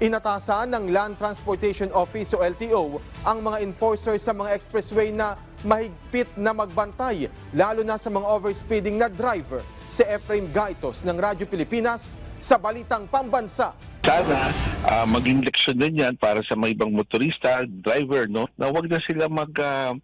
Inatasan ng Land Transportation Office o LTO ang mga enforcer sa mga expressway na mahigpit na magbantay, lalo na sa mga overspeeding na driver. Si Efraim Gaitos ng Radyo Pilipinas sa Balitang Pambansa. Sana maging leksyon din yan para sa mga ibang motorista, driver, no, na wag na sila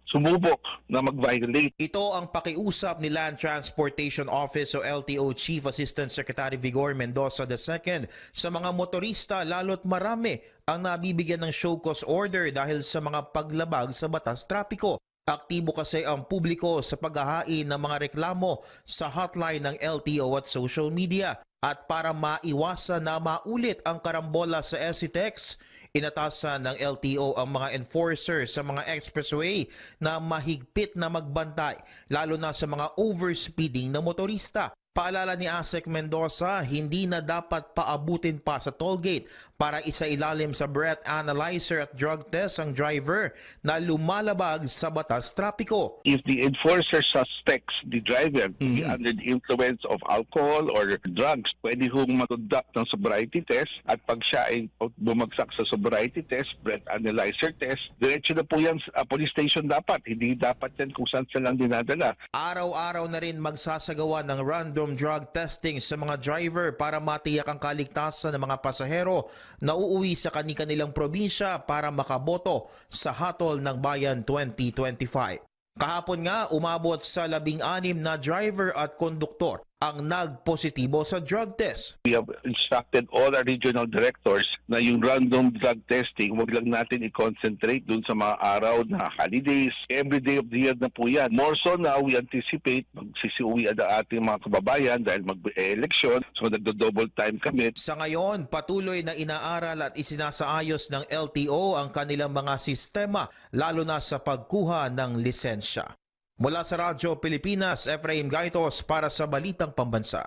sumubok na mag-violate. Ito ang pakiusap ni Land Transportation Office o LTO Chief Assistant Secretary Vigor Mendoza II sa mga motorista, lalo't marami ang nabibigyan ng show cause order dahil sa mga paglabag sa batas trapiko. Aktibo kasi ang publiko sa paghahain ng mga reklamo sa hotline ng LTO at social media. At para maiwasan na maulit ang karambola sa SCTEX, inatasan ng LTO ang mga enforcer sa mga expressway na mahigpit na magbantay, lalo na sa mga overspeeding na motorista. Paalala ni ASEC Mendoza, hindi na dapat paabutin pa sa tollgate para isailalim sa breath analyzer at drug test ang driver na lumalabag sa batas trapiko. If the enforcer suspects the driver to be under the influence of alcohol or drugs, pwede hong mag-conduct ng sobriety test, at pag siya ay bumagsak sa sobriety test, breath analyzer test, diretso na po yan sa police station dapat. Hindi dapat yan kung saan silang dinadala. Araw-araw na rin magsasagawa ng random drug testing sa mga driver para matiyak ang kaligtasan ng mga pasahero na uuwi sa kani-kanilang probinsya para makaboto sa Hatol ng Bayan 2025. Kahapon nga, umabot sa 16 na driver at konduktor ang nagpositibo sa drug test. We have instructed all our regional directors na yung random drug testing, wag lang natin i-concentrate dun sa mga araw na holidays. Every day of the year na po yan. More so now, we anticipate magsisiuwi ang ating mga kababayan dahil mag-election. So nagdo-double time kami. Sa ngayon, patuloy na inaaral at isinasaayos ng LTO ang kanilang mga sistema, lalo na sa pagkuha ng lisensya. Mula sa Radyo Pilipinas, Efraim Gaitos para sa Balitang Pambansa.